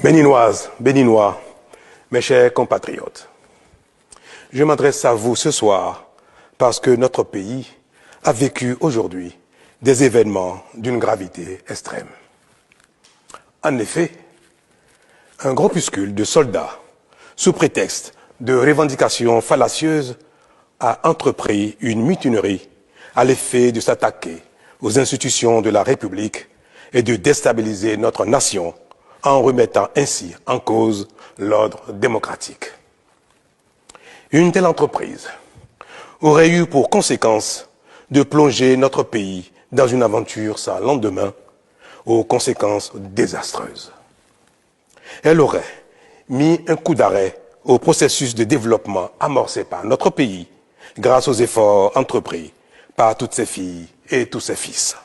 Béninoises, Béninois, mes chers compatriotes, je m'adresse à vous ce soir parce que notre pays a vécu aujourd'hui des événements d'une gravité extrême. En effet, un groupuscule de soldats, sous prétexte de revendications fallacieuses, a entrepris une mutinerie à l'effet de s'attaquer aux institutions de la République et de déstabiliser notre nation en remettant ainsi en cause l'ordre démocratique. Une telle entreprise aurait eu pour conséquence de plonger notre pays dans une aventure sans lendemain, aux conséquences désastreuses. Elle aurait mis un coup d'arrêt au processus de développement amorcé par notre pays grâce aux efforts entrepris par toutes ses filles et tous ses fils.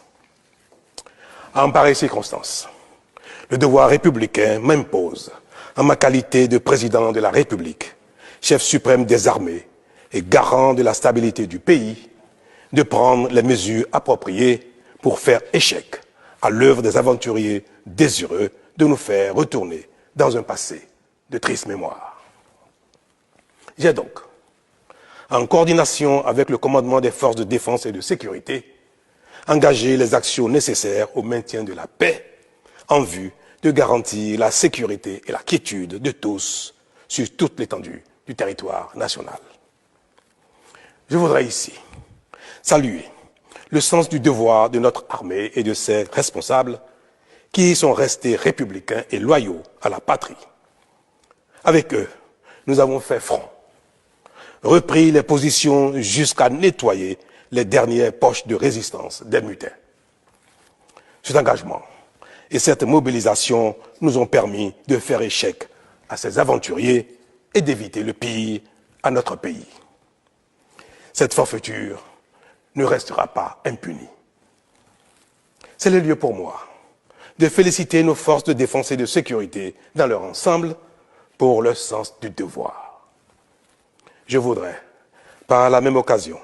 En pareille circonstance, le devoir républicain m'impose, en ma qualité de président de la République, chef suprême des armées et garant de la stabilité du pays, de prendre les mesures appropriées pour faire échec à l'œuvre des aventuriers désireux de nous faire retourner dans un passé de triste mémoire. J'ai donc, en coordination avec le commandement des forces de défense et de sécurité, engagé les actions nécessaires au maintien de la paix en vue de garantir la sécurité et la quiétude de tous sur toute l'étendue du territoire national. Je voudrais ici saluer le sens du devoir de notre armée et de ses responsables qui sont restés républicains et loyaux à la patrie. Avec eux, nous avons fait front, repris les positions jusqu'à nettoyer les dernières poches de résistance des mutins. Cet engagement et cette mobilisation nous ont permis de faire échec à ces aventuriers et d'éviter le pire à notre pays. Cette forfaiture ne restera pas impunie. C'est le lieu pour moi de féliciter nos forces de défense et de sécurité dans leur ensemble pour leur sens du devoir. Je voudrais, par la même occasion,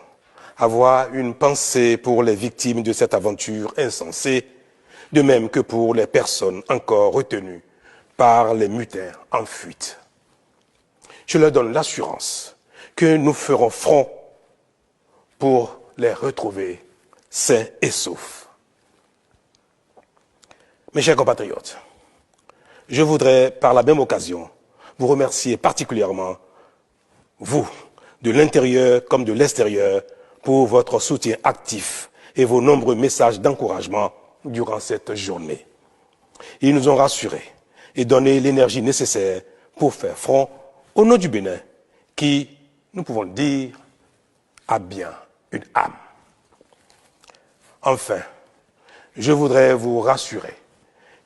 avoir une pensée pour les victimes de cette aventure insensée, de même que pour les personnes encore retenues par les mutins en fuite. Je leur donne l'assurance que nous ferons front pour les retrouver sains et saufs. Mes chers compatriotes, je voudrais par la même occasion vous remercier particulièrement, vous, de l'intérieur comme de l'extérieur, pour votre soutien actif et vos nombreux messages d'encouragement durant cette journée. Ils nous ont rassurés et donné l'énergie nécessaire pour faire front au nom du Bénin qui, nous pouvons le dire, a bien une âme. Enfin, je voudrais vous rassurer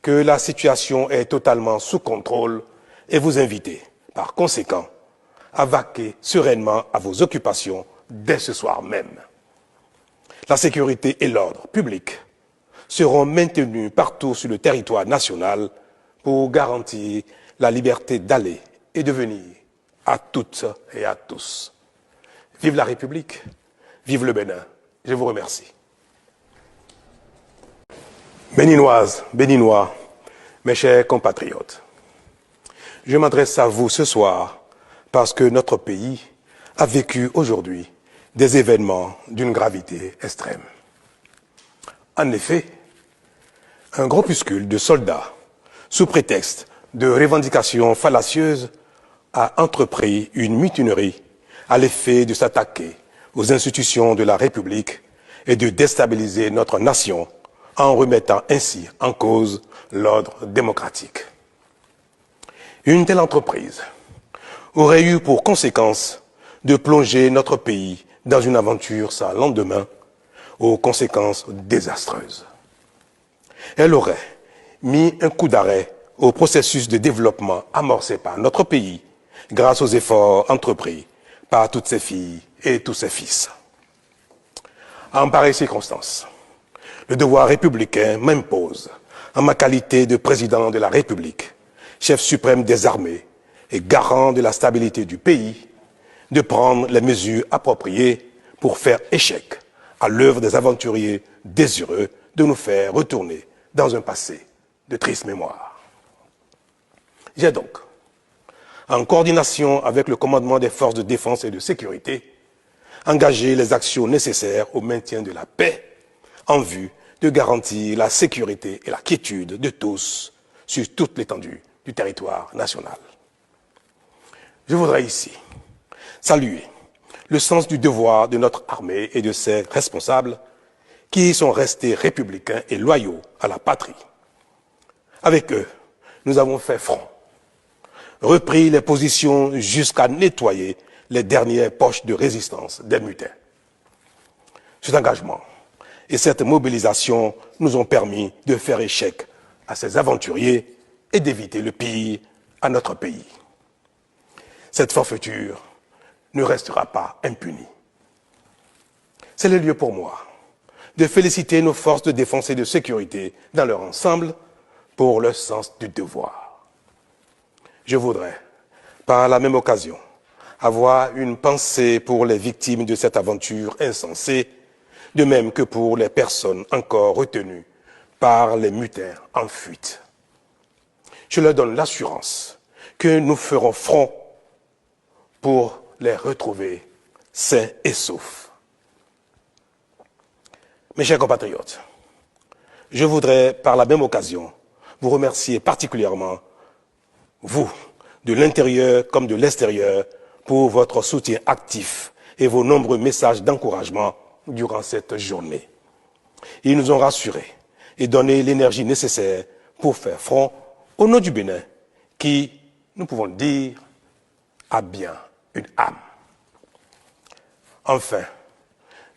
que la situation est totalement sous contrôle et vous inviter, par conséquent, à vaquer sereinement à vos occupations dès ce soir même. La sécurité et l'ordre public seront maintenus partout sur le territoire national pour garantir la liberté d'aller et de venir à toutes et à tous. Vive la République, vive le Bénin. Je vous remercie. Béninoises, Béninois, mes chers compatriotes, je m'adresse à vous ce soir parce que notre pays a vécu aujourd'hui des événements d'une gravité extrême. En effet, un groupuscule de soldats, sous prétexte de revendications fallacieuses, a entrepris une mutinerie à l'effet de s'attaquer aux institutions de la République et de déstabiliser notre nation en remettant ainsi en cause l'ordre démocratique. Une telle entreprise aurait eu pour conséquence de plonger notre pays dans une aventure sans lendemain, aux conséquences désastreuses. Elle aurait mis un coup d'arrêt au processus de développement amorcé par notre pays grâce aux efforts entrepris par toutes ses filles et tous ses fils. En pareille circonstance, le devoir républicain m'impose, en ma qualité de président de la République, chef suprême des armées et garant de la stabilité du pays, de prendre les mesures appropriées pour faire échec à l'œuvre des aventuriers désireux de nous faire retourner dans un passé de triste mémoire. J'ai donc, en coordination avec le commandement des forces de défense et de sécurité, engagé les actions nécessaires au maintien de la paix en vue de garantir la sécurité et la quiétude de tous sur toute l'étendue du territoire national. Je voudrais ici saluer le sens du devoir de notre armée et de ses responsables qui sont restés républicains et loyaux à la patrie. Avec eux, nous avons fait front, repris les positions jusqu'à nettoyer les dernières poches de résistance des mutins. Cet engagement et cette mobilisation nous ont permis de faire échec à ces aventuriers et d'éviter le pire à notre pays. Cette forfaiture ne restera pas impunie. C'est le lieu pour moi de féliciter nos forces de défense et de sécurité dans leur ensemble pour leur sens du devoir. Je voudrais, par la même occasion, avoir une pensée pour les victimes de cette aventure insensée, de même que pour les personnes encore retenues par les mutins en fuite. Je leur donne l'assurance que nous ferons front pour les retrouver sains et saufs. Mes chers compatriotes, je voudrais par la même occasion vous remercier particulièrement, vous, de l'intérieur comme de l'extérieur, pour votre soutien actif et vos nombreux messages d'encouragement durant cette journée. Ils nous ont rassurés et donné l'énergie nécessaire pour faire front au nom du Bénin qui, nous pouvons le dire, a bien une âme. Enfin,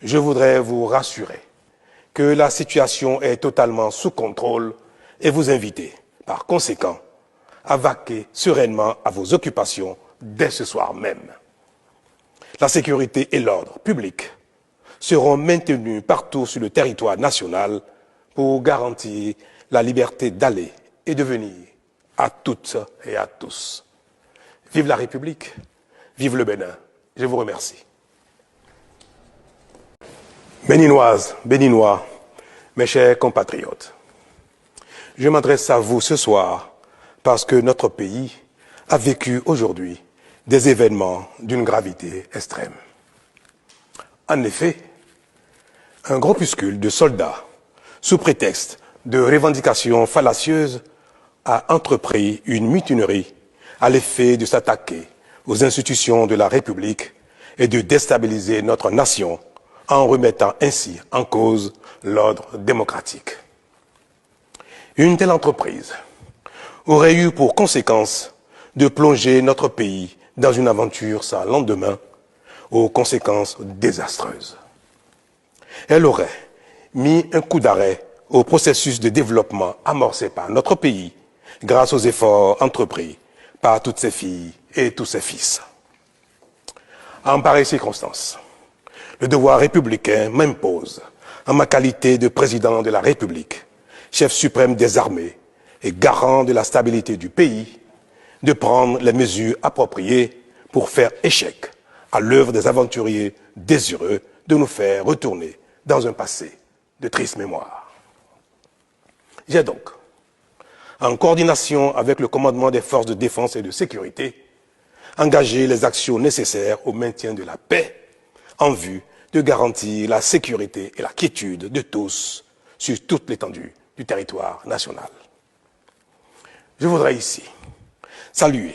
je voudrais vous rassurer que la situation est totalement sous contrôle et vous inviter, par conséquent, à vaquer sereinement à vos occupations dès ce soir même. La sécurité et l'ordre public seront maintenus partout sur le territoire national pour garantir la liberté d'aller et de venir à toutes et à tous. Vive la République, vive le Bénin. Je vous remercie. Béninoises, Béninois, mes chers compatriotes, je m'adresse à vous ce soir parce que notre pays a vécu aujourd'hui des événements d'une gravité extrême. En effet, un groupuscule de soldats, sous prétexte de revendications fallacieuses, a entrepris une mutinerie à l'effet de s'attaquer aux institutions de la République et de déstabiliser notre nation en remettant ainsi en cause l'ordre démocratique. Une telle entreprise aurait eu pour conséquence de plonger notre pays dans une aventure sans lendemain, aux conséquences désastreuses. Elle aurait mis un coup d'arrêt au processus de développement amorcé par notre pays grâce aux efforts entrepris par toutes ses filles et tous ses fils. En pareille circonstance, le devoir républicain m'impose, en ma qualité de président de la République, chef suprême des armées et garant de la stabilité du pays, de prendre les mesures appropriées pour faire échec à l'œuvre des aventuriers désireux de nous faire retourner dans un passé de triste mémoire. J'ai donc, en coordination avec le commandement des forces de défense et de sécurité, engagé les actions nécessaires au maintien de la paix en vue de garantir la sécurité et la quiétude de tous sur toute l'étendue du territoire national. Je voudrais ici saluer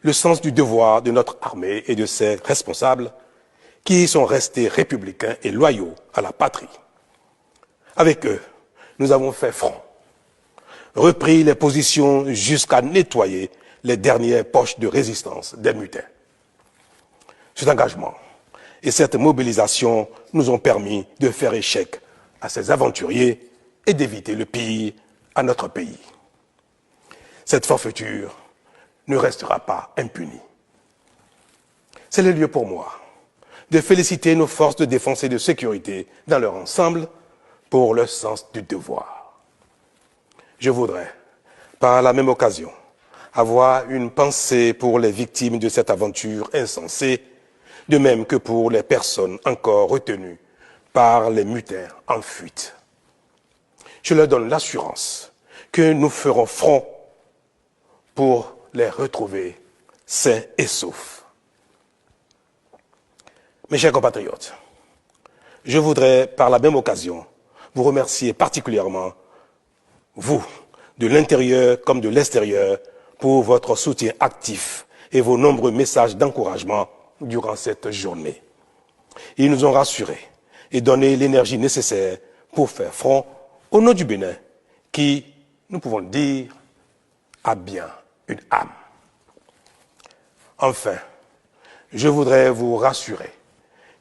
le sens du devoir de notre armée et de ses responsables qui sont restés républicains et loyaux à la patrie. Avec eux, nous avons fait front, repris les positions jusqu'à nettoyer les dernières poches de résistance des mutins. Cet engagement et cette mobilisation nous ont permis de faire échec à ces aventuriers et d'éviter le pire à notre pays. Cette forfaiture ne restera pas impunie. C'est le lieu pour moi de féliciter nos forces de défense et de sécurité dans leur ensemble pour leur sens du devoir. Je voudrais, par la même occasion, avoir une pensée pour les victimes de cette aventure insensée, de même que pour les personnes encore retenues par les mutins en fuite. Je leur donne l'assurance que nous ferons front pour les retrouver sains et saufs. Mes chers compatriotes, je voudrais par la même occasion vous remercier particulièrement, vous, de l'intérieur comme de l'extérieur, pour votre soutien actif et vos nombreux messages d'encouragement durant cette journée. Ils nous ont rassurés et donné l'énergie nécessaire pour faire front au nom du Bénin, qui, nous pouvons le dire, a bien une âme. Enfin, je voudrais vous rassurer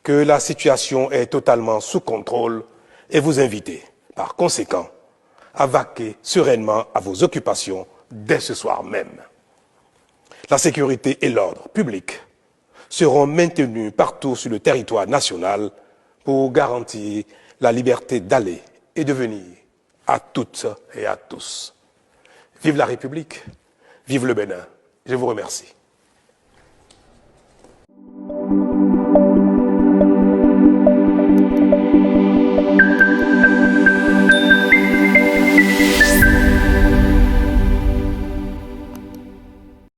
que la situation est totalement sous contrôle et vous inviter, par conséquent, à vaquer sereinement à vos occupations dès ce soir même. La sécurité et l'ordre public seront maintenus partout sur le territoire national pour garantir la liberté d'aller et de venir à toutes et à tous. Vive la République, vive le Bénin. Je vous remercie.